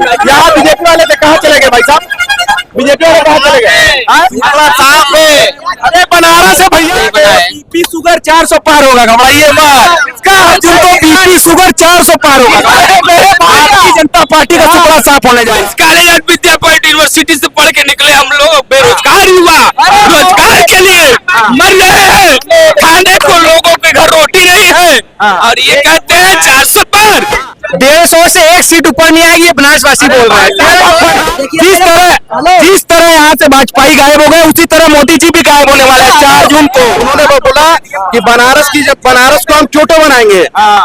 यहाँ बीजेपी वाले थे, कहाँ चले गए भाई साहब? बीजेपी वाले कहाँ चले गए? साफ है। अरे बनारस है भैया, बीपी शुगर 400 पार होगा, घबराइए मत। इसका अर्जुन को बीपी शुगर 400 पार होगा। भारतीय जनता पार्टी का सुपड़ा साफ होने जाए। कॉलेज विद्यापीठ यूनिवर्सिटी से पढ़ के निकले हम लोग, बेरोजगार युवा रोजगार के लिए मर रहे हैं, खाने को लोगों के घर रोटी नहीं है, और ये कहते हैं 400 पार। 150 से एक सीट ऊपर नहीं आएगी, ये बनारसवासी बोल रहे हैं। जिस तरह यहाँ से भाजपाई गायब हो गए, उसी तरह मोदी जी भी गायब होने वाले हैं 4 जून को। उन्होंने बोला कि बनारस को हम क्योटो बनाएंगे,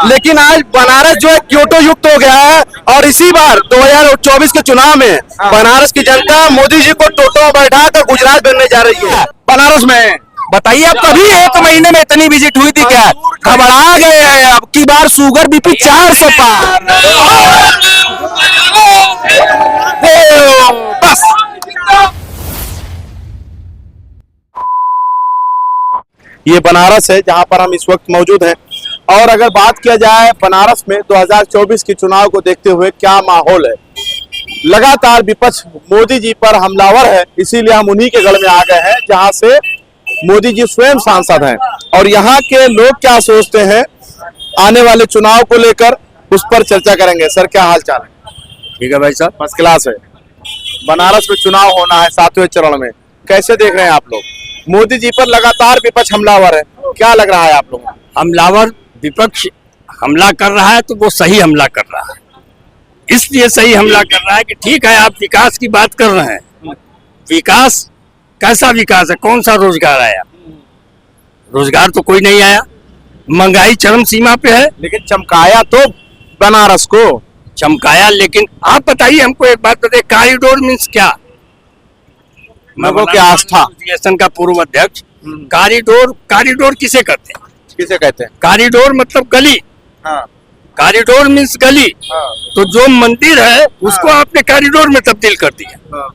लेकिन आज बनारस जो है क्योटो युक्त हो गया है। और इसी बार 2024 के चुनाव में बनारस की जनता मोदी जी को टोटो में बैठा कर गुजरात बनने जा रही है। बनारस में बताइए, अब कभी 1 महीने में इतनी विजिट हुई थी क्या? घबरा गए हैं, अब की बार शुगर बीपी 400 पार। बस ये बनारस है जहां पर हम इस वक्त मौजूद हैं। और अगर बात किया जाए बनारस में 2024 के चुनाव को देखते हुए क्या माहौल है, लगातार विपक्ष मोदी जी पर हमलावर है, इसीलिए हम उन्हीं के गढ़ में आ गए हैं जहां से मोदी जी स्वयं सांसद हैं। और यहाँ के लोग क्या सोचते हैं आने वाले चुनाव को लेकर, उस पर चर्चा करेंगे। सर क्या हाल चाल है? ठीक है भाई साहब, फर्स्ट क्लास है। बनारस में चुनाव होना है 7वें चरण में, कैसे देख रहे हैं आप लोग? मोदी जी पर लगातार विपक्ष हमलावर है, क्या लग रहा है आप लोगों को? हमलावर विपक्ष हमला कर रहा है तो वो सही हमला कर रहा है, इसलिए सही हमला कर रहा है कि ठीक है आप विकास की बात कर रहे हैं, विकास कैसा विकास है? कौन सा रोजगार आया? रोजगार तो कोई नहीं आया, महंगाई चरम सीमा पे है। लेकिन चमकाया तो बनारस को, चमकाया। लेकिन आप बताइए हमको एक बात बताइए, कॉरिडोर मीन्स क्या? लोगों की आस्था, एसोसिएशन का पूर्व अध्यक्ष, कॉरिडोर किसे कहते हैं? किसे कहते हैं? कॉरिडोर मतलब गली। हाँ। कॉरिडोर मीन्स गली। हाँ। तो जो मंदिर है उसको आपने कॉरिडोर में तब्दील कर दिया। हाँ।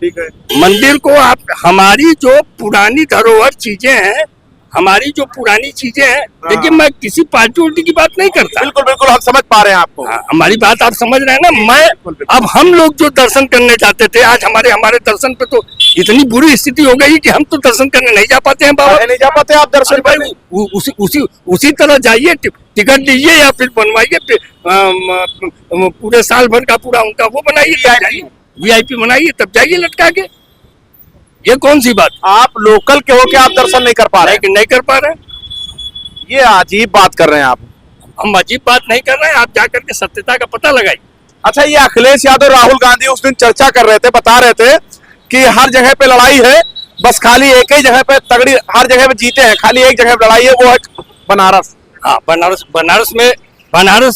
ठीक है। मंदिर को आप, हमारी जो पुरानी धरोहर चीजें हैं, हमारी जो पुरानी चीजें हैं, देखिए मैं किसी पार्टी उल्टी की बात नहीं करता। बिल्कुल बिल्कुल, हम समझ पा रहे हैं आपको। हमारी बात आप समझ रहे हैं ना। मैं अब हम लोग जो दर्शन करने जाते थे, आज हमारे दर्शन पे तो इतनी बुरी स्थिति हो गई कि हम तो दर्शन करने नहीं जा पाते हैं बाबा। नहीं जा पाते आप दर्शन करने? उसी तरह जाइए, टिकट दीजिए या फिर बनवाइए, पूरे साल भर का पूरा उनका वो बनाइए, VIP बनाइए, तब जाइए लटका के। ये कौन सी बात? आप लोकल के हो के आप दर्शन नहीं कर पा रहे? नहीं कर पा रहे, ये अजीब बात कर रहे हैं आप। हम अजीब बात नहीं कर रहे हैं, आप जाकर के सत्यता का पता लगाइए। अच्छा, ये अखिलेश यादव राहुल गांधी उस दिन चर्चा कर रहे थे, बता रहे थे कि हर जगह पे लड़ाई है, बस खाली एक ही जगह पे तगड़ी, हर जगह पे जीते हैं, खाली एक जगह पे लड़ाई है, वो है बनारस। हाँ, बनारस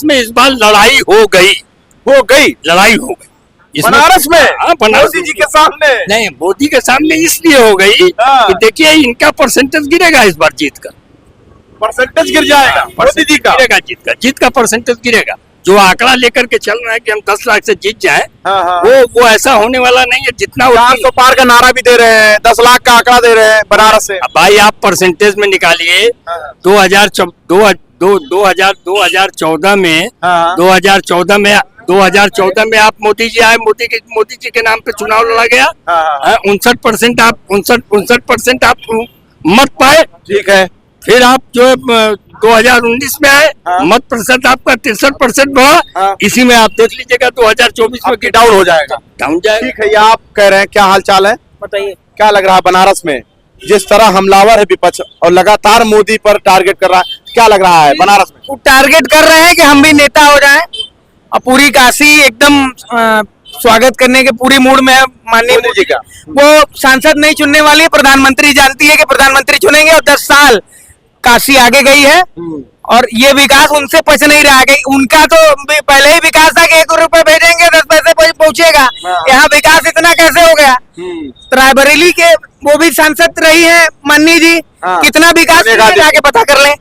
में इस बार लड़ाई हो गई। बनारस में? हाँ, बनारस मोदी जी के सामने नहीं, मोदी के सामने इसलिए हो गई कि देखिए इनका परसेंटेज गिरेगा इस बार, जीत का परसेंटेज गिर जाएगा, मोदी जी का गिरेगा, जीत का परसेंटेज गिरेगा। जो आंकड़ा लेकर के चल रहा है कि हम 10 लाख से जीत जाएं, वो ऐसा होने वाला नहीं है। जितना 400 पार का नारा भी दे रहे हैं, 10 लाख का आंकड़ा दे रहे हैं बनारस से। भाई आप परसेंटेज में निकालिए, 2014 में आप मोदी जी आए, मोदी जी के नाम पे चुनाव लड़ा गया, 59% आप मत पाए। ठीक है। फिर आप जो 2019 में आए, मत प्रतिशत आपका 63% बढ़ा। इसी में आप देख लीजिएगा 2024 में डाउन हो जाएगा, डाउन जाएगा। ठीक है, ये आप कह रहे हैं। क्या हाल चाल है बताइए, क्या लग रहा है बनारस में? जिस तरह हमलावर है विपक्ष और लगातार मोदी पर टारगेट कर रहा है, क्या लग रहा है बनारस में? टारगेट कर रहे हैं कि हम भी नेता हो जाएं, और पूरी काशी एकदम स्वागत करने के पूरी मूड में है माननीय मोदी का। वो सांसद नहीं चुनने वाली है, प्रधानमंत्री जानती है कि प्रधानमंत्री चुनेंगे, और 10 साल काशी आगे गई है, और ये विकास उनसे पच नहीं रहा है। उनका तो पहले ही विकास था कि 1 रुपए भेजेंगे 10 पैसे पहुंचेगा, यहाँ विकास इतना कैसे हो गया? रायबरेली के वो भी सांसद रही है माननीय जी, कितना विकास जाके पता कर लें।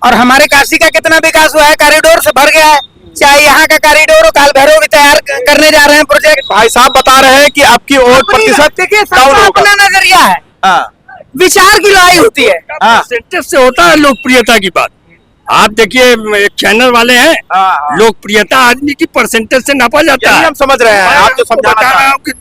और हमारे काशी का कितना विकास हुआ है, कॉरिडोर से भर गया है, चाहे यहाँ का कॉरिडोर और काल भैरव भी तैयार करने जा रहे हैं प्रोजेक्ट। भाई साहब बता रहे हैं कि आपकी वोट प्रतिशत अपना नजरिया है, विचार की लड़ाई होती है, परसेंटेज से होता है लोकप्रियता की बात। आप देखिए एक चैनल वाले हैं, लोकप्रियता आदमी की परसेंटेज से नापा जाता यही है। हम समझ रहे हैं, आप जो समझाना बता चाह रहा रहे हूँ कि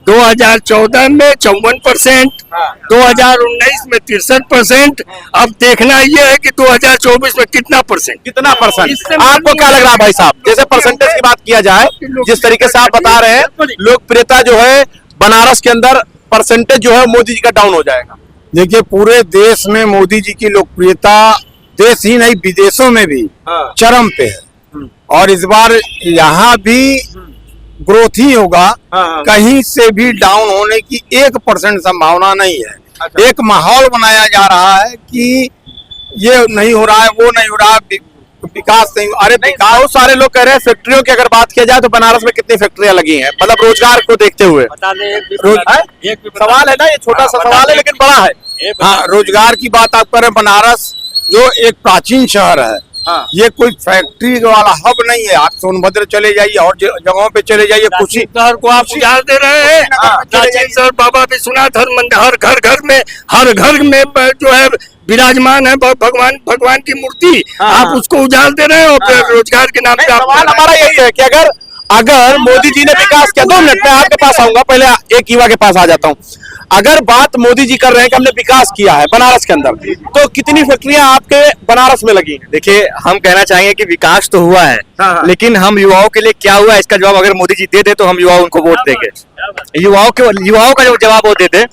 2014 में 54%, 2019 में 63%। अब देखना ये है कि 2024 में कितना परसेंट। कितना परसेंट इससे आपको क्या लग रहा है भाई साहब? जैसे परसेंटेज की बात किया जाए, जिस तरीके से आप बता रहे हैं, लोकप्रियता जो है बनारस के अंदर परसेंटेज जो है मोदी जी का डाउन हो जाएगा। देखिए पूरे देश में मोदी जी की लोकप्रियता देश ही नहीं विदेशों में भी चरम पे है, और इस बार यहाँ भी ग्रोथ ही होगा, कहीं से भी डाउन होने की 1% संभावना नहीं है। एक माहौल बनाया जा रहा है कि ये नहीं हो रहा है, वो नहीं हो रहा है, विकास नहीं। अरे विकास, बहुत सारे लोग कह रहे हैं फैक्ट्रियों की अगर बात किया जाए तो बनारस में कितनी फैक्ट्रियां लगी हैं, मतलब रोजगार को देखते हुए। सवाल है ना, ये छोटा सा सवाल है लेकिन बड़ा है। हाँ, रोजगार की बात आप करें, बनारस जो एक प्राचीन शहर है, ये कोई फैक्ट्री वाला हब नहीं है। आप सोनभद्र चले जाइए और जगहों पे चले जाइए, कुछ शहर को आप उजाड़ दे रहे हैं। प्राचीन शहर बाबा विश्वनाथ हर घर में जो है विराजमान है भगवान की मूर्ति, आप उसको उजाड़ दे रहे हो रोजगार के नाम पे। सवाल हमारा यही है कि अगर मोदी जी ने विकास किया, 2 मिनट में आपके पास आऊंगा, पहले एक युवा के पास आ जाता हूँ। अगर बात मोदी जी कर रहे हैं कि हमने विकास किया है बनारस के अंदर, तो कितनी फैक्ट्रियां आपके बनारस में लगी? देखिए, हम कहना चाहेंगे कि विकास तो हुआ है, लेकिन हम युवाओं के लिए क्या हुआ है इसका जवाब अगर मोदी जी दे दे तो हम युवा उनको वोट देंगे। युवाओं का जो जवाब वो देते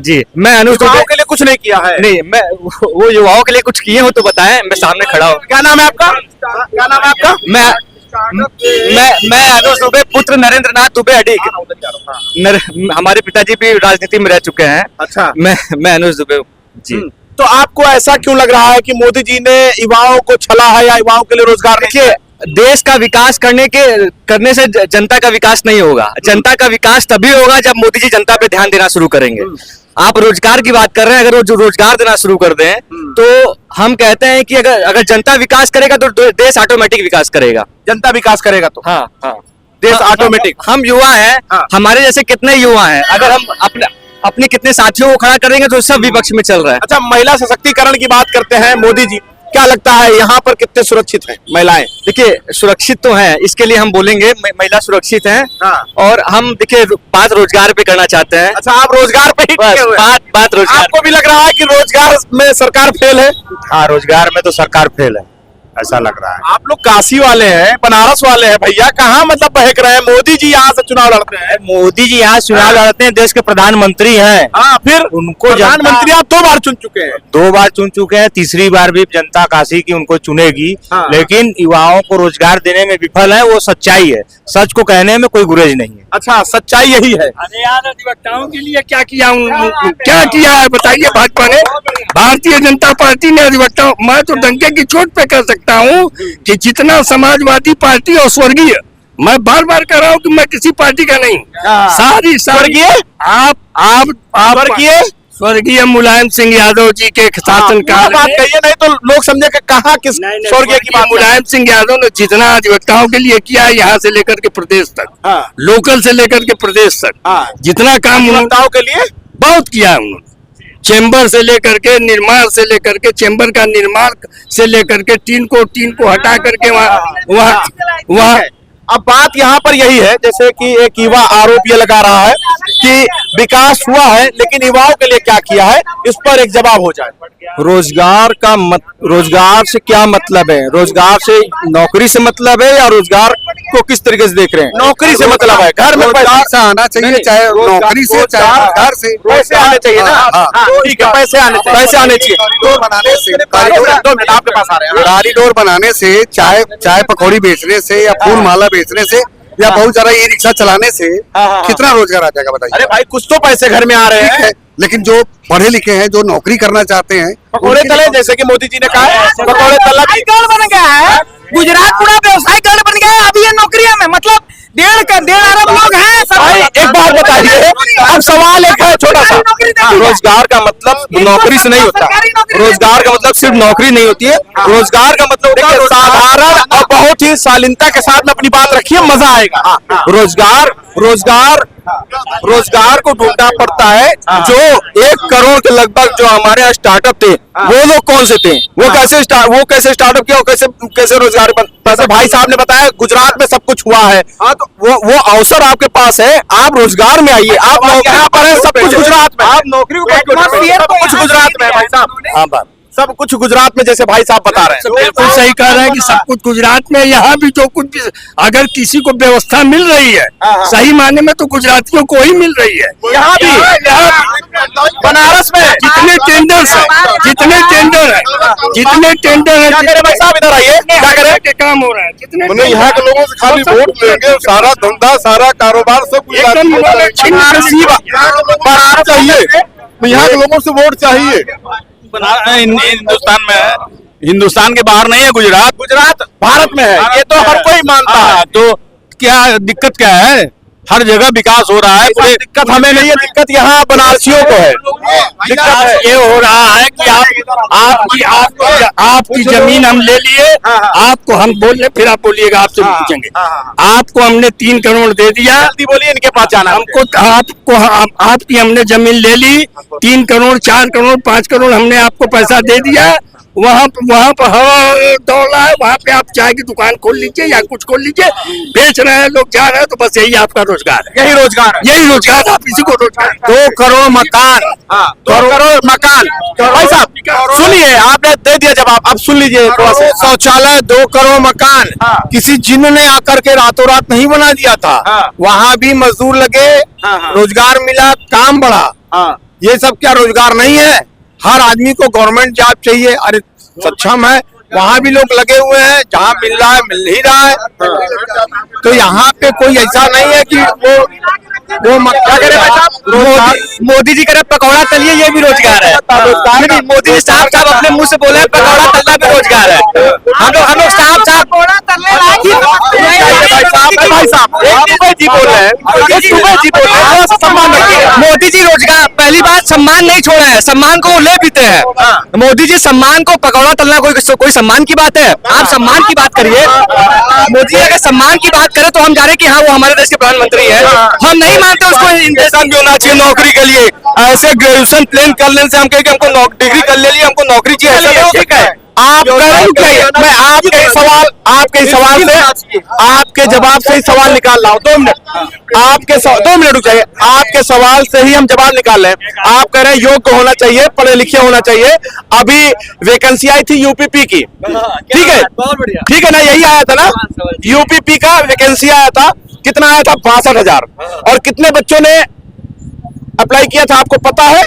जी। मैं अनुज युवाओं के लिए कुछ नहीं किया है। नहीं, मैं वो युवाओं के लिए कुछ किए हो तो बताएं, मैं सामने खड़ा हूँ। क्या नाम है आपका? क्या नाम है आपका? मैं अनुज दुबे, पुत्र नरेंद्र नाथ दुबे अडीग। हमारे पिताजी भी राजनीति में रह चुके हैं। अच्छा। मैं अनुज दुबे जी। तो आपको ऐसा क्यों लग रहा है कि मोदी जी ने युवाओं को छला है या युवाओं के लिए रोजगार नहीं किया? देश का विकास करने से जनता का विकास नहीं होगा। जनता का विकास तभी होगा जब मोदी जी जनता पे ध्यान देना शुरू करेंगे। आप रोजगार की बात कर रहे हैं, अगर वो जो रोजगार देना शुरू कर दें तो हम कहते हैं कि अगर जनता विकास करेगा तो देश ऑटोमेटिक विकास करेगा। जनता विकास करेगा तो हाँ हाँ, देश ऑटोमेटिक। हम युवा हैं, हमारे जैसे कितने युवा हैं, अगर हम अपने कितने साथियों को खड़ा करेंगे तो सब विपक्ष में चल रहा है। अच्छा, महिला सशक्तिकरण की बात करते हैं मोदी जी, क्या लगता है यहाँ पर कितने सुरक्षित हैं महिलाएं? देखिए, सुरक्षित तो हैं, इसके लिए हम बोलेंगे महिला सुरक्षित हैं। और हम देखिए बात रोजगार पे करना चाहते हैं। अच्छा, आप रोजगार पे ही टिके हुए हैं। बात रोजगार। आपको भी लग रहा है कि रोजगार में सरकार फेल है? हाँ, रोजगार में तो सरकार फेल है, ऐसा लग रहा है। आप लोग काशी वाले हैं, बनारस वाले हैं भैया, कहाँ मतलब बहक रहे हैं? मोदी जी यहाँ से चुनाव लड़ते हैं। मोदी जी यहाँ चुनाव लड़ते हैं, देश के प्रधानमंत्री हैं। हाँ, फिर उनको प्रधानमंत्री आप 2 बार चुन चुके हैं। 2 बार चुन चुके हैं, तीसरी बार भी जनता काशी की उनको चुनेगी। लेकिन युवाओं को रोजगार देने में विफल है, वो सच्चाई है। सच को कहने में कोई गुरेज नहीं है। अच्छा, सच्चाई यही है। अरे यार, अधिवक्ताओं के लिए क्या किया है बताइए भाजपा ने? भारतीय जनता पार्टी ने अधिवक्ताओं, मैं तो डंके की चोट पे कह सकता हूँ कि जितना समाजवादी पार्टी और स्वर्गीय, मैं बार बार कह रहा हूँ कि मैं किसी पार्टी का नहीं, सारी स्वर्गीय आप स्वर्गीय मुलायम सिंह यादव जी के शासनकाल बात कहिए, नहीं तो लोग समझे कि कहाँ किस स्वर्गीय की बात। मुलायम सिंह यादव ने जितना अधिवक्ताओं के लिए किया है, यहाँ से लेकर के प्रदेश तक, लोकल से लेकर के प्रदेश तक, जितना काम अधिवक्ताओं के लिए बहुत किया है उन्होंने। चेंबर से लेकर के निर्माण से लेकर के चेंबर का निर्माण से लेकर के टीन को हटा करके वहाँ अब बात यहाँ पर यही है, जैसे कि एक युवा आरोप ये लगा रहा है कि विकास हुआ है लेकिन युवाओं के लिए क्या किया है, इस पर एक जवाब हो जाए। रोजगार से क्या मतलब है? रोजगार से नौकरी से मतलब है या रोजगार को किस तरीके से देख रहे हैं? नौकरी से मतलब है, घर में पैसा आना चाहिए, चाहे नौकरी से चाहे रोजगार से पैसे आने चाहिए ना। ठीक है, पैसे आने चाहिए। डोर बनाने से, 2 मिनट आपके पास आ रहे हैं। कॉरिडोर बनाने से, चाय पकौड़ी बेचने से या फूल माला बेचने से या बहुत ज्यादा ई रिक्शा चलाने से कितना रोजगार आ जाएगा बताइए? अरे भाई, कुछ तो पैसे घर में आ रहे हैं। लेकिन जो पढ़े लिखे हैं, जो नौकरी करना चाहते हैं, पकौड़े तले, जैसे कि मोदी जी ने कहा है, पकौड़े तला बन गया है। गुजरात पूरा व्यवसाय गढ़ बन गया है अभी ये नौकरियां में, मतलब 1.5 अरब लोग हैं। भाई एक बात बताइए, अब सवाल एक है छोटा सा, रोजगार का मतलब नौकरी से नहीं होता। रोजगार का मतलब सिर्फ नौकरी नहीं होती है। रोजगार का मतलब होता है साधारण और बहुत ही शालीनता के साथ में अपनी बात रखिए, मजा आएगा। रोजगार रोजगार को ढूंढना पड़ता है। जो 1 करोड़ के लगभग जो हमारे यहाँ स्टार्टअप थे, वो लोग कौन से थे, वो कैसे स्टार्टअप किया, कैसे रोजगार जैसे भाई साहब ने बताया गुजरात में सब कुछ हुआ है। तो वो अवसर आपके पास है, आप रोजगार में आइए। आप यहाँ पर है, सब कुछ गुजरात में, आप नौकरी सब कुछ गुजरात में है भाई साहब। हाँ बात सब कुछ गुजरात में, जैसे भाई साहब बता रहे हैं। बिल्कुल सही कह रहे हैं कि सब कुछ गुजरात में। यहाँ भी जो कुछ भी अगर किसी को व्यवस्था मिल रही है सही मायने में, तो गुजरातियों को ही मिल रही है। यहाँ भी बनारस में जितने टेंडर्स है, जितने टेंडर है, भाई साहब इधर आइए, क्या करें के काम हो रहा है, जितने यहाँ के लोगों से खाली वोट लेंगे, सारा धंधा सारा कारोबार सब एकदम चाहिए। यहाँ के लोगों से वोट चाहिए। हिंदुस्तान के बाहर नहीं है गुजरात भारत में है, ये तो हर कोई मानता है। तो क्या दिक्कत क्या है, हर जगह विकास हो रहा है, कोई दिक्कत हमें नहीं है, दिक्कत यहाँ बनारसियों को है। दिक्कत ये हो रहा है कि आपकी जमीन हम ले लिए, आपको हम बोल रहे, फिर आप बोलिएगा, आपसे पूछेंगे। आपको हमने 3 करोड़ दे दिया, जल्दी बोलिए, इनके पास जाना है। आपकी हमने जमीन ले ली, 3 करोड़ 4 करोड़ 5 करोड़ हमने आपको पैसा दे दिया। वहाँ पर हवा दौड़ रहा है, वहाँ पे आप चाय की दुकान खोल लीजिए या कुछ खोल लीजिए, बेच रहे हैं लोग, जा रहे हैं, तो बस यही आपका रोजगार है, यही रोजगार आप इसी को रोजगार। 2 करोड़ मकान, 2 करोड़ मकान। भाई साहब सुनिए, आपने दे दिया जवाब, अब सुन लीजिए थोड़ा सा। शौचालय 2 करोड़ मकान किसी जिन्न ने आकर के रातों रात नहीं बना दिया था। वहाँ भी मजदूर लगे, रोजगार मिला, काम बढ़ा। ये सब क्या रोजगार नहीं है? हर आदमी को गवर्नमेंट जॉब चाहिए। अरे सक्षम है, वहाँ भी लोग लगे हुए हैं, जहाँ मिल रहा है मिल ही रहा है। तो यहाँ पे कोई ऐसा नहीं है कि वो क्या करे भाई साहब, मोदी जी कह रहे पकौड़ा तलिए, ये भी रोजगार है। मोदी जी साहब अपने मुंह से बोले पकौड़ा तलना भी रोजगार है। हम लोग साहब भाई साहब जी बोल रहे हैं, सम्मान रखिए। मोदी जी रोजगार, पहली बात सम्मान नहीं छोड़ा है, सम्मान को ले पीते हैं। मोदी जी सम्मान को पकौड़ा तलना कोई सम्मान की बात है? आप सम्मान की बात करिए। मोदी अगर सम्मान की बात करें तो हम जा रहे कि हाँ वो हमारे देश के प्रधानमंत्री है, हम नहीं मानते उसको इंसान भी होना चाहिए नौकरी के लिए। ऐसे ग्रेजुएशन प्लेन कर लेने से हम कहें कि हमको डिग्री कर ले लिया, हमको नौकरी चाहिए, ऐसा नहीं हो सकता है। आप मैं आपके जवाब से ही सवाल निकाल रहा हूँ। 2 मिनट 2 मिनट रुक जाइए। आपके सवाल से ही हम जवाब निकाल रहे हैं। आप कह रहे हैं योग्य होना चाहिए, पढ़े लिखे होना चाहिए। अभी वैकेंसी आई थी यूपीपी की, ठीक है ना, यही आया था ना, यूपीपी का वैकेंसी आया था। कितना आया था? 62,000। और कितने बच्चों ने अप्लाई किया था, आपको पता है?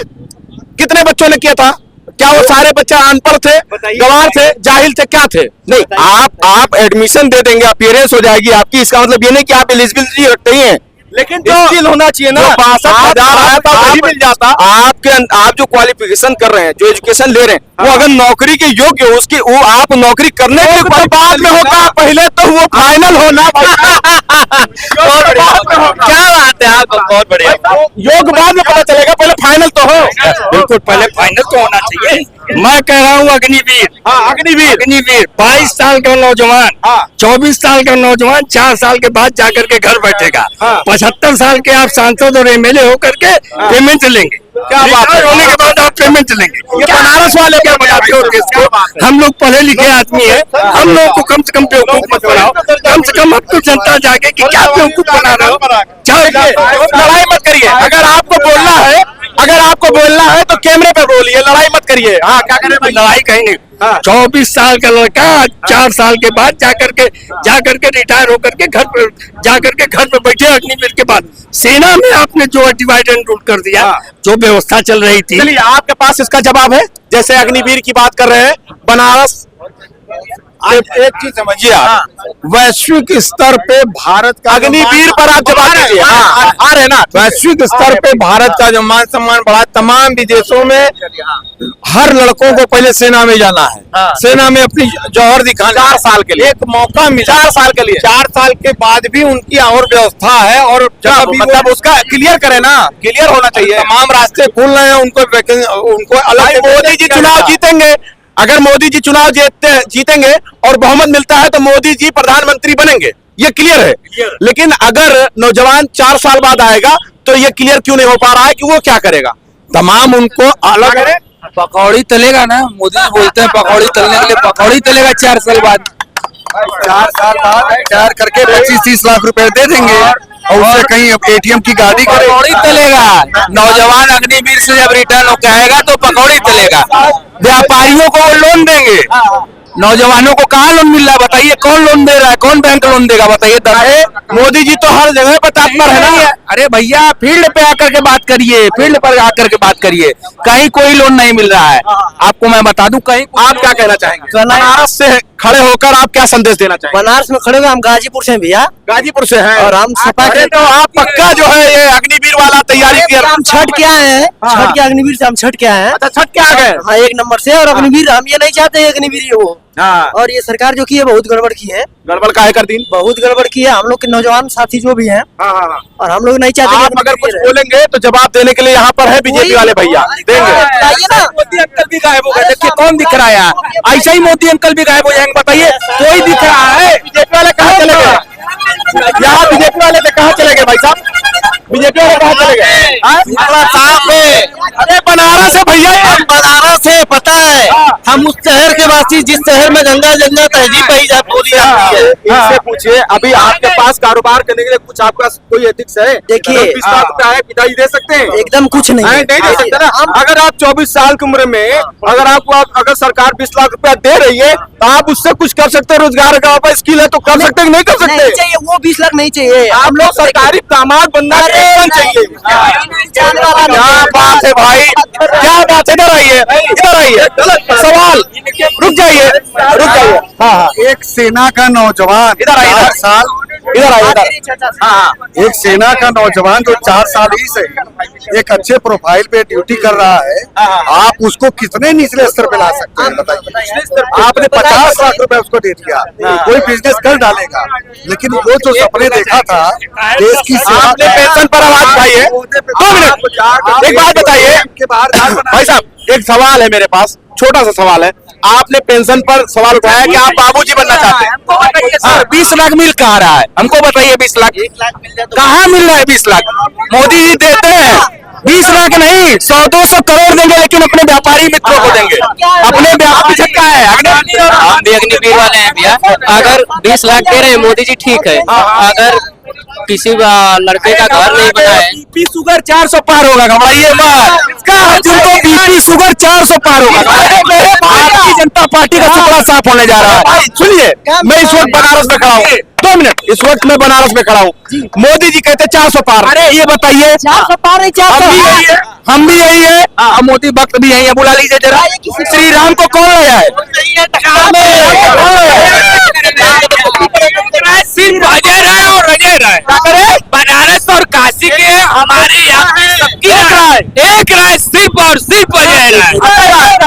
कितने बच्चों ने किया था? क्या वो सारे बच्चे अनपढ़ थे, गंवार थे, जाहिल थे, क्या थे? नहीं, आप एडमिशन दे देंगे, अपीयरेंस हो जाएगी आपकी। इसका मतलब ये नहीं कि आप एलिजिबिलिटी रखते ही हैं, लेकिन स्किल होना चाहिए ना। 62,000 आया था वही मिल जाता। आप जो क्वालिफिकेशन कर रहे हैं, जो एजुकेशन ले रहे हैं, वो अगर नौकरी के योग्य हो, उसकी वो आप नौकरी करने के बाद में होगा, पहले तो वो फाइनल होना। क्या बात है, आप बहुत बढ़िया। योग बाद में पता चलेगा, पहले फाइनल तो हो। बिल्कुल, पहले फाइनल तो होना चाहिए। मैं कह रहा हूँ अग्निवीर, अग्निवीर 22 साल का नौजवान, 24 साल का नौजवान 4 साल के बाद जाकर के घर बैठेगा। 75 साल के आप सांसद और एमएलए होकर के पेमेंट लेंगे। क्या बात है? होने के बाद आप पेमेंट लेंगे। ये बनारस वाले क्या बनाते हो? हम लोग पढ़े लिखे आदमी है, हम लोगों को कम से कम बेवकूफ मत बनाओ। कम से कम अब तो जनता जाके कि क्या बेवकूफ बना रहे हो। लड़ाई मत करिए। अगर आपको बोलना है तो कैमरे पे बोलिए, लड़ाई मत करिए। हाँ, क्या करें भाई? लड़ाई कहीं नहीं। 24 साल का लड़का 4 साल के बाद जाकर के रिटायर होकर के घर पे बैठे। अग्निवीर के बाद सेना में आपने जो डिवाइड एंड रूल कर दिया, जो व्यवस्था चल रही थी। चलिए, आपके पास इसका जवाब है। जैसे अग्निवीर की बात कर रहे हैं, बनारस, एक चीज समझिए आप, वैश्विक स्तर पे भारत का अग्निवीर पर आप जवाब दीजिए। आ रहे ना, वैश्विक स्तर पे भारत का जो मान सम्मान बढ़ा, तमाम विदेशों में हर लड़कों को पहले सेना में जाना है, सेना में अपनी जौहर दिखाना। 4 साल के लिए एक मौका मिला। 4 साल के लिए, 4 साल के बाद भी उनकी और व्यवस्था है। और जब मतलब उसका क्लियर करें ना, क्लियर होना चाहिए। तमाम रास्ते खुल रहे हैं, उनको अलग। मोदी जी चुनाव जीतेंगे, अगर मोदी जी चुनाव जीतेंगे और बहुमत मिलता है तो मोदी जी प्रधानमंत्री बनेंगे। ये क्लियर है। लेकिन अगर नौजवान 4 साल बाद आएगा तो ये क्लियर क्यों नहीं हो पा रहा है कि वो क्या करेगा? तमाम उनको अलग पकौड़ी तलेगा ना, मोदी जी बोलते हैं पकौड़ी तलने के लिए, पकौड़ी तलेगा 4 साल बाद। 4 साल बाद रिटायर करके 25-30 लाख रुपए दे देंगे और उससे कहीं एटीएम की गाड़ी पकौड़ी तलेगा। नौजवान अग्निवीर से जब रिटर्न होकर आएगा तो पकौड़ी तलेगा। व्यापारियों को वो लोन देंगे, नौजवानों को कहाँ लोन मिल रहा है बताइए? कौन लोन दे रहा है? कौन बैंक लोन देगा बताइए? मोदी जी तो हर जगह पर तत्पर है ना। अरे भैया फील्ड पे आकर के बात करिए, फील्ड पर आकर के बात करिए, कहीं कोई लोन नहीं मिल रहा है। आपको मैं बता दूं कहीं। आप क्या कहना चाहेंगे? बनारस से खड़े होकर आप क्या संदेश देना चाहेंगे? बनारस में खड़े हुए हम गाजीपुर से हैं भैया, गाजीपुर से हैं और हम सपा अरे तो आप पक्का जो है ये अग्निवीर वाला तैयारी किया। हम छठ के आए हैं, छठ के अग्निवीर से हम छठ के आए हैं। अच्छा, छठ के आ गए। हाँ, 1 नंबर से। और अग्निवीर हम ये नहीं चाहते अग्निवीर ये हो। हाँ, और ये सरकार जो की है बहुत गड़बड़ की है, गड़बड़ काहे कर दी? बहुत गड़बड़ की है। हम लोग के नौजवान साथी जो भी हैं, हाँ हाँ हाँ। और हम लोग नहीं चाहते कि आप अगर अग्निवीर कुछ रहे। बोलेंगे तो जवाब देने के लिए यहाँ पर है बीजेपी वाले भैया, देंगे। बताइए ना। मोदी अंकल भी गायब हो गए, देखिए कौन दिख रहा है यहाँ? ऐसा ही मोदी अंकल भी गायब हो जाएंगे बताइए? कोई दिख रहा है? बीजेपी वाले कहाँ चले गए? यहाँ बीजेपी वाले तो कहाँ चले गए भाई साहब? बीजेपी वाले कहाँ चले गए? साफ है। अरे बनारस है भैया, ये बनारस है, पता है। हम उस शहर के वासी जिस शहर में गंगा जमुना तहजीब पाई बोली जाती है। इनसे पूछिए, अभी आपके पास कारोबार करने के लिए कुछ आपका कोई एथिक्स है? देखिए, 20 लाख रुपया है, पिताजी दे सकते हैं? एकदम कुछ नहीं है। नहीं दे सकते ना। अगर आप 24 साल की उम्र में अगर आपको अगर सरकार 20 लाख रुपया दे रही है तो आप उससे कुछ कर सकते हैं। रोजगार का आपका स्किल है तो कर सकते हैं, नहीं कर नहीं सकते? चाहिए, वो 20 लाख नहीं चाहिए। आप लोग सरकारी दामाद बनना चाहिए। क्या बात है भाई, क्या बात है? इधर आइए, इधर आइए। सवाल, रुक जाइए, रुक जाइए। हाँ हाँ, एक सेना का नौजवान इधर आइए, हर साल इधर आइए, इधर। हाँ, एक सेना का नौजवान जो 4 साल ही से एक अच्छे प्रोफाइल पे ड्यूटी कर रहा है, आप उसको कितने निचले स्तर पे ला सकते हैं बताइए? आपने 50 लाख रुपए उसको दे दिया, कोई बिजनेस कर डालेगा, लेकिन वो जो सपने देखा था देश की सेवा, आपने पेंशन पर आवाज उठाई है। 2 मिनट, एक बात बताइए भाई साहब, एक सवाल है मेरे पास, छोटा सा सवाल है। आपने पेंशन पर सवाल उठाया कि आप बाबूजी बनना चाहते हैं। हमको बताइए सर, 20 लाख मिल कहाँ रहा है? हमको बताइए 20 लाख कहाँ मिल रहा है? 20 लाख मोदी जी देते हैं। 20 लाख नहीं, 100-200 करोड़ देंगे, लेकिन अपने व्यापारी मित्रों को देंगे। अपने व्यापारी छक्का है। हम भी अग्निवीर वाले हैं भैया। अगर 20 लाख दे रहे हैं मोदी जी, ठीक है। अगर किसी लड़के का घर नहीं बना है, बीपी शुगर 400 पार होगा, घबराइए मत। इसका अर्जुन को बीपी शुगर 400 पार होगा। भारतीय जनता पार्टी का सुपड़ा साफ होने जा रहा है। सुनिए, मैं इस वक्त बनारस में खड़ा हूँ। 2 मिनट, इस वक्त मैं बनारस में खड़ा हूँ। मोदी जी कहते 400 पार। अरे ये बताइए, 400 पार नहीं, 400 हम भी यही है, और मोदी भक्त भी यही है। बुला लीजिए जरा। श्री राम को कौन लाया है? सिर्फ अजय राय और अजय राय। बनारस और काशी के हमारे यहाँ पे सबकी राय एक राय, सिर्फ और सिर्फ अजय राय।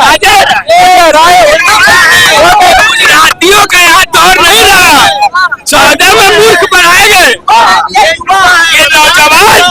अजय राय गुजरातियों का यहाँ दौर नहीं रहा। 14 में मूर्ख बनाए गए। ये नौजवान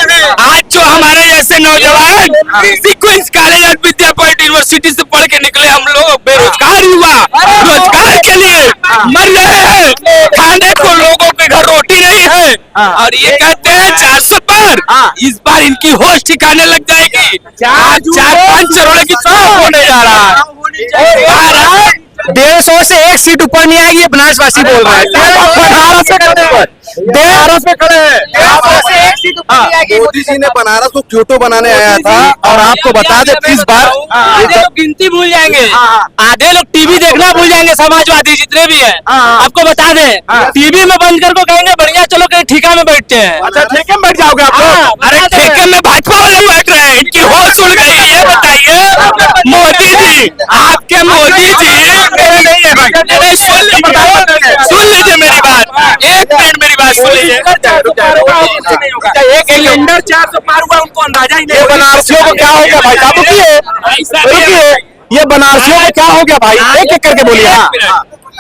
आज जो हमारे जैसे नौजवान किसी को इस कॉलेज और विद्यापीठ यूनिवर्सिटी से पढ़ के निकले, हम लोग बेरोजगार युवा रोजगार के लिए मर रहे हैं। खाने को लोगों के घर रोटी नहीं है, और ये कहते हैं 400 पार। इस बार इनकी होश ठिकाने लग जाएगी। 4-5 करोड़ की साफ होने जा रहा है। 150 से 1 सीट ऊपर नहीं आएगी, ये बनारसवासी बोल रहे हैं। बनारस से खड़े हैं। बनारस में खड़े हैं। 150 से 1 सीट ऊपर नहीं आएगी। मोदी जी ने बनारस को क्योटो बनाने आया था, और आपको बता दें इस बार आधे लोग गिनती भूल जाएंगे, आधे लोग टीवी देखना भूल जाएंगे, समाजवादी जितने भी हैं। आपको बता दें, टीवी में बंद करके कहेंगे बढ़िया चलो कहीं ठिका में बैठते हैं। अच्छा, ठेके में बैठ जाओगे आप लोग? अरे ठेके में भाजपा वाले बैठ रहे हैं, इनकी होश उड़ गई। ये बताइए मोदी जी, आपके मोदी जी मेरे नहीं है भाई। नहीं, सुन लीजिए मेरी बात, 1 मिनट मेरी बात सुन लीजिए। एक सिलेंडर 400 पार हुआ, उनको अंदाजा ही नहीं। ये बनारसियों को क्या हो गया भाई साहब? रुकिए, ये बनारसियों को क्या हो गया भाई? एक एक करके बोलिए।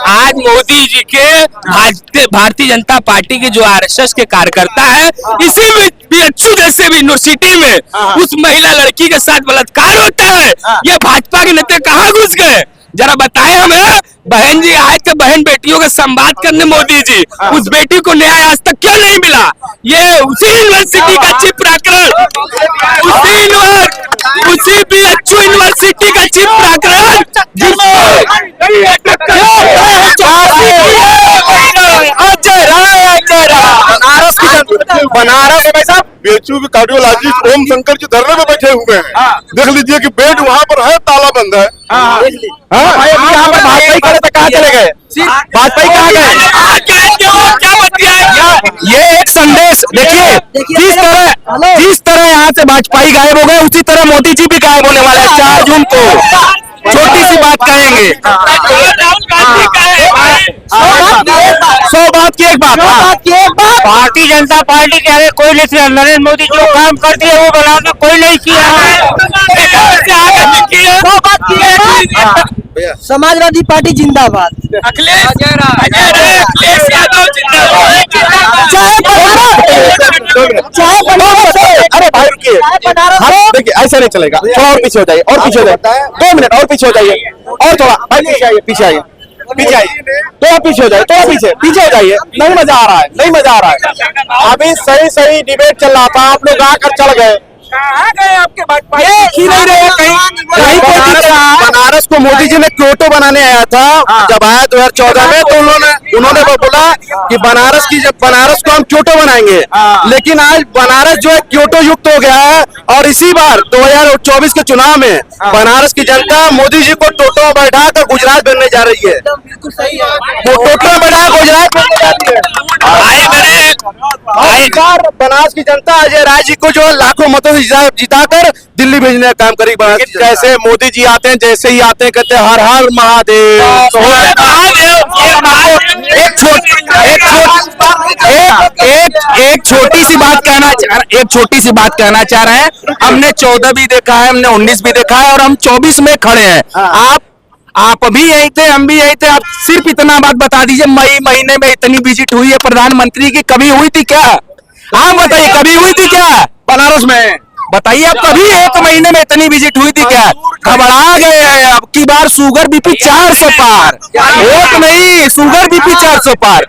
आज मोदी जी के भारतीय जनता पार्टी के जो आरएसएस के कार्यकर्ता है, इसी में बीएचयू जैसे भी यूनिवर्सिटी में उस महिला लड़की के साथ बलात्कार होता है। ये भाजपा के नेता कहाँ घुस गए? जरा बताएं हमें। बहन जी आए थे बहन बेटियों का संवाद करने मोदी जी, उस बेटी को न्याय आज तक क्यों नहीं मिला? ये उसी यूनिवर्सिटी का चिप प्रकरण, उसी BHU यूनिवर्सिटी का चिप प्रकरण बनारस में साहब BHU के कार्डियोलॉजिस्ट ओम शंकर जी धरने में बैठे हुए हैं। देख लीजिए कि बेड वहाँ पर है, ताला बंद है। यहाँ पर वाजपेयी खड़े थे, कहाँ चले गए? वाजपेयी कहाँ गए? ये एक संदेश देखिए, जिस तरह यहाँ से वाजपेयी गायब हो गए, उसी तरह मोदी जी भी गायब होने वाले हैं 4 जून को। छोटी सी बात कहेंगे, 100 बात की एक बात। भारतीय जनता पार्टी कह रहे कोई नहीं, नरेंद्र मोदी जो काम करती है वो बनाना कोई नहीं किया है। समाजवादी पार्टी जिंदाबाद। अखिलेश यादव अरे भाई रुकिए, देखिए ऐसा नहीं चलेगा, थोड़ा और पीछे हो जाइए, और पीछे हो जाइए, 2 मिनट और पीछे हो जाइए, और थोड़ा भाई पीछे आइए, पीछे आइए, पीछे आइए, थोड़ा पीछे हो जाइए, थोड़ा पीछे हो जाइए। नहीं मजा आ रहा है, नहीं मजा आ रहा है। अभी सही डिबेट चल रहा था, आप लोग आकर चल गए। आपके बनारस को मोदी जी ने क्योटो बनाने आया था, जब आया 2014 में, तो उन्होंने बोला कि बनारस को हम क्योटो बनाएंगे। लेकिन आज बनारस जो है क्योटो युक्त हो गया है, और इसी बार 2024 के चुनाव में बनारस की जनता मोदी जी को टोटो में बैठा कर गुजरात बनने जा रही है। वो टोटो में बैठा गुजरात बनने जा रही है। बनारस की जनता अजय राय जी को जो लाखों मतों जिताकर दिल्ली भेजने का काम करेगी। जैसे मोदी जी आते हैं, जैसे ही आते हैं कहते हैं हर हर महादेव। एक छोटी सी बात कहना चाह रहे हैं। हमने 14 भी देखा है, हमने 19 भी देखा है, और हम 24 में खड़े हैं। आप भी यही थे, हम भी यही थे। आप सिर्फ इतना बात बता दीजिए, मई महीने में इतनी विजिट हुई है प्रधानमंत्री की, कभी हुई थी क्या? आप बताइए, कभी हुई थी क्या बनारस में? बताइए, अब कभी 1 महीने में इतनी विजिट हुई थी क्या? घबरा गए हैं। अब की बार शुगर BP 400 पार, एक नहीं, शुगर BP 400 पार।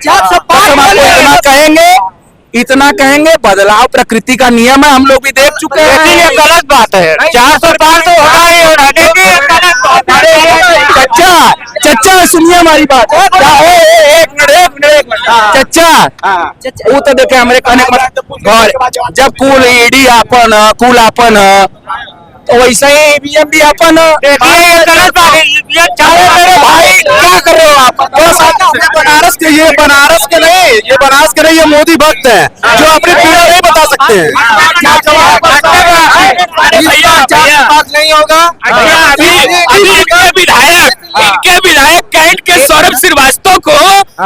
इतना कहेंगे, बदलाव प्रकृति का नियम है, हम लोग भी देख चुके हैं। लेकिन ये गलत बात है, 400 पार तो होगा ही होगा। चच्चा सुनिए हमारी बात। एक मिनट चच्चा, वो तो देखे हमारे कहने का मतलब, जब कुल ईडी आपन तो वैसे ही EVM भी अपन। मेरे भाई क्या कर रहे हो आप? बनारस के नहीं, ये मोदी भक्त हैं जो अपनी पीड़ा नहीं बता सकते हैं। नहीं होगा। इनके विधायक कैंट के सौरभ श्रीवास्तव को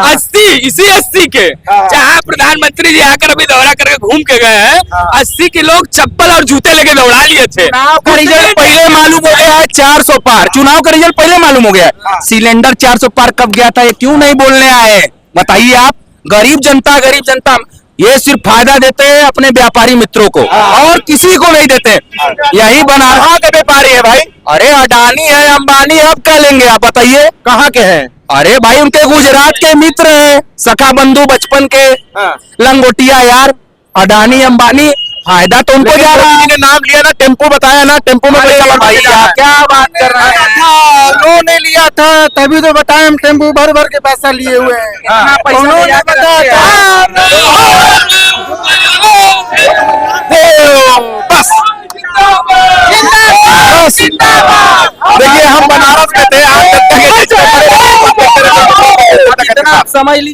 80 के, जहाँ प्रधानमंत्री जी आकर अभी दौरा करके घूम के गए हैं, 80 के लोग चप्पल और जूते लेके दौड़ा लिए थे। चुनाव का रिजल्ट पहले मालूम हो गया है 400 पार। चुनाव का रिजल्ट पहले मालूम हो गया है। सिलेंडर 400 पार कब गया था, ये क्यों नहीं बोलने आए? बताइए आप। गरीब जनता ये सिर्फ फायदा देते हैं अपने व्यापारी मित्रों को, और किसी को नहीं देते। यही बनारस के व्यापारी है भाई। अरे अडानी है, अंबानी है, अब क्या लेंगे आप बताइए? कहाँ के हैं? अरे भाई उनके गुजरात के मित्र हैं, सखा बंधु बचपन के, लंगोटिया यार। अडानी अंबानी, फायदा तो उनको जा रहा है। नाम लिया ना, टेम्पो बताया ना, टेम्पो में भाई क्या बात कर रहे हैं? उन्होंने लिया था तभी तो बताया, हम टेम्पो भर के पैसा लिए हुए हैं। उन्होंने बताया बस। देखिए हम बनारस में थे, आज तक समझ लीजिए।